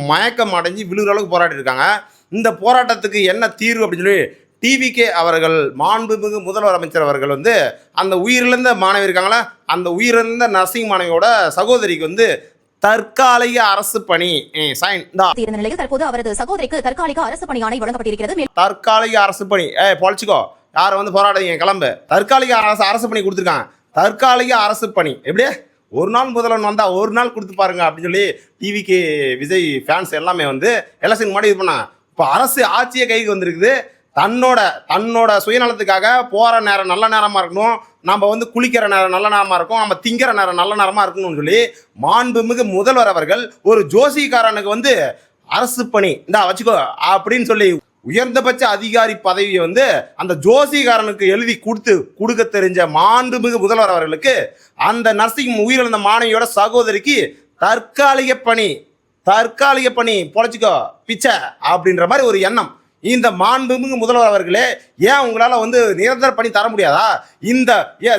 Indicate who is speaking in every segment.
Speaker 1: மயக்கம் அடைஞ்சு விழுகிற அளவுக்கு போராடி இருக்காங்க. இந்த போராட்டத்துக்கு என்ன தீர்வு அப்படின்னு சொல்லி டிவிகே அவர்கள், மாண்புமிகு முதல்வர் அமைச்சர் அவர்கள் வந்து அந்த உயிரிழந்த மாணவி இருக்காங்களா, அந்த உயிரிழந்த நர்சிங் மாணவியோட சகோதரிக்கு வந்து தற்காலிக அரசு பணி சைன்
Speaker 2: இருந்த நிலையில் தற்போது அவரது சகோதரிக்கு தற்காலிக அரசு பணி ஆணை வழங்கப்பட்டிருக்கிறது.
Speaker 1: தற்காலிக அரசு பணி பொழைச்சிக்கோ, யாரை வந்து போராடுறீங்க, கிளம்பு. தற்காலிக அரசு பணி கொடுத்துருக்காங்க. தற்காலிக அரசு பணி எப்படியே ஒரு நாள் முதல்வன் வந்தா ஒரு நாள் கொடுத்து பாருங்க அப்படின்னு சொல்லி டிவிகே விஜய் ஃபேன்ஸ் எல்லாமே வந்து எலெக்ஷன் முன்னாடி இது பண்ணாங்க. இப்போ அரசு ஆட்சியை கைக்கு வந்திருக்குது. தன்னோட சுயநலத்துக்காக போகிற நேரம் நல்ல நேரமாக இருக்கணும், நம்ம வந்து குளிக்கிற நேரம் நல்ல நேரமாக இருக்கும், நம்ம திங்கிற நேரம் நல்ல நேரமாக இருக்கணும்னு சொல்லி மாண்புமிகு முதல்வர் அவர்கள் ஒரு ஜோசிக்காரனுக்கு வந்து அரசு பணி இந்தா வச்சுக்கோ அப்படின்னு சொல்லி உயர்ந்தபட்ச அதிகாரி பதவியை வந்து அந்த ஜோசிகாரனுக்கு எழுதி கொடுக்க தெரிஞ்ச மாண்புமிகு முதல்வர் அவர்களுக்கு அந்த நர்சிங் உயிரிழந்த மாணவியோட சகோதரிக்கு தற்காலிக பணி பொழைச்சிக்கோ பிச்சை அப்படின்ற மாதிரி ஒரு எண்ணம். இந்த மாண்புமிகு முதல்வர் அவர்களே, ஏன் உங்களால் வந்து நிரந்தர பணி தர முடியாதா?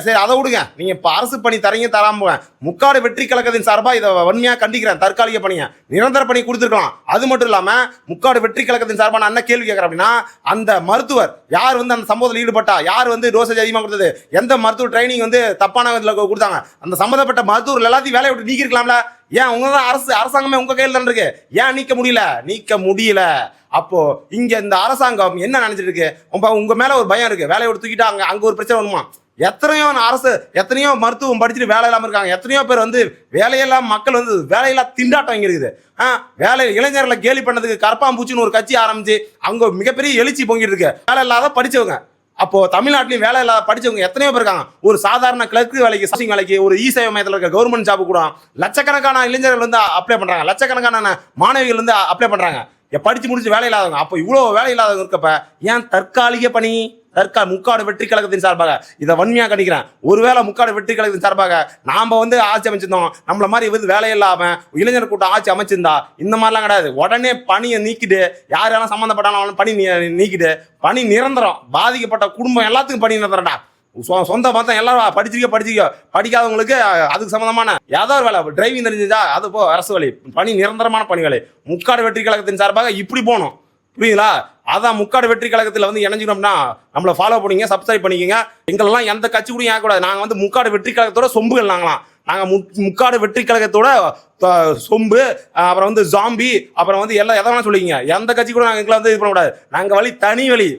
Speaker 1: சரி அதை விடுங்க, நீங்கள் இப்போ அரசு பணி தரீங்க தராம முக்காடு வெற்றி கழகத்தின் சார்பாக இதை வன்மையாக கண்டிக்கிறேன். தற்காலிக பணியை நிரந்தர பணி கொடுத்துருக்கலாம். அது மட்டும் இல்லாமல் முக்காடு வெற்றி கழகத்தின் சார்பாக நான் என்ன கேள்வி கேட்குறேன் அப்படின்னா, அந்த மருத்துவர் யார் வந்து அந்த சம்பவத்தில் ஈடுபட்டா, யார் வந்து டோசேஜ் அதிகமாக கொடுத்தது, எந்த மருத்துவ ட்ரைனிங் வந்து தப்பான இதில் கொடுத்தாங்க, அந்த சம்மந்தப்பட்ட மருத்துவர்கள் எல்லாத்தையும் வேலையை விட்டு நீக்கிருக்கலாம்ல? ஏன் உங்க தான் அரசாங்கமே உங்க கையில் தான் இருக்கு, ஏன் நீக்க முடியல? அப்போ இங்க இந்த அரசாங்கம் என்ன நினைச்சிட்டு இருக்கு? உங்க மேல ஒரு பயம் இருக்கு, வேலையை விட்டு தூக்கிட்டா அங்க ஒரு பிரச்சனை வருமா? எத்தனையோ மருத்துவம் படிச்சுட்டு வேலை இல்லாம இருக்காங்க. எத்தனையோ பேர் வந்து வேலையெல்லாம் மக்கள் வந்து வேலையில்லா திண்டாட்டம் இங்க இருக்குது. இளைஞர்களை கேலி பண்ணதுக்கு கரப்பாம்பூச்சின்னு ஒரு கட்சி ஆரம்பிச்சு அவங்க மிகப்பெரிய எழுச்சி பொங்கிட்டு இருக்கு. வேலை இல்லாத படிச்சவங்க, அப்போ தமிழ்நாட்டிலையும் வேலை இல்லாத படிச்சவங்க எத்தனையோ பேர் இருக்காங்க. ஒரு சாதாரண கிளர்க்கு வேலைக்கு, ஒரு சேவை மையத்தில் இருக்க கவர்மெண்ட் ஜாப் கூட லட்சக்கணக்கான இளைஞர்கள் வந்து அப்ளை பண்றாங்க, லட்சக்கணக்கான மாணவிகள் வந்து அப்ளை பண்றாங்க, படிச்சு முடிச்சு வேலை இல்லாதவங்க. அப்போ இவ்வளோ வேலை இல்லாதவங்க இருக்கப்ப ஏன் தற்காலிக பணி? முக்காடு வெற்றி கழகத்தின் சார்பாக இதை வன்மையாக கண்டிக்கிறேன். ஒருவேளை முக்காடு வெற்றி கழகத்தின் சார்பாக நாம வந்து ஆட்சி அமைச்சிருந்தோம், நம்மள மாதிரி வந்து வேலை இல்லாம இளைஞர் கூட்டம் ஆட்சி அமைச்சிருந்தா இந்த மாதிரிலாம் கிடையாது. உடனே பணியை நீக்கிட்டு, யாரெல்லாம் சம்மந்தப்பட்டாலும் பணி நீக்கிட்டு, பணி நிரந்தரம். பாதிக்கப்பட்ட குடும்பம் எல்லாத்துக்கும் பணி நிரந்தரம்டா. சொந்த மொத்தம் எல்லாரும் படிக்காதவங்களுக்கு அதுக்கு சம்பந்தமான ஏதாவது வேலை, டிரைவிங் தெரிஞ்சா அது போ அரசு வேலை, பணி நிரந்தரமான பணி வேலை. முக்காடு வெற்றி கழகத்தின் சார்பாக இப்படி போகணும், புரியுங்களா? அதான் முக்காடு வெற்றி கழகத்தில் வந்து இணைஞ்சிக்கணும்னா நம்மளை ஃபாலோ பண்ணிங்க, சப்ஸ்கிரைப் பண்ணிக்கோங்க. எங்களெல்லாம் எந்த கட்சி கூட ஏற்கக்கூடாது. நாங்கள் வந்து முக்காடு வெற்றி கழகத்தோட சொம்புகள். நாங்கள் முக்காடு வெற்றி கழகத்தோட சொம்பு, அப்புறம் வந்து ஜாம்பி, அப்புறம் வந்து எல்லாம் எதை வேணா சொல்லிக்கிங்க. எந்த கட்சி கூட நாங்கள் எங்களை வந்து இது பண்ணக்கூடாது. நாங்கள் தனி வழி.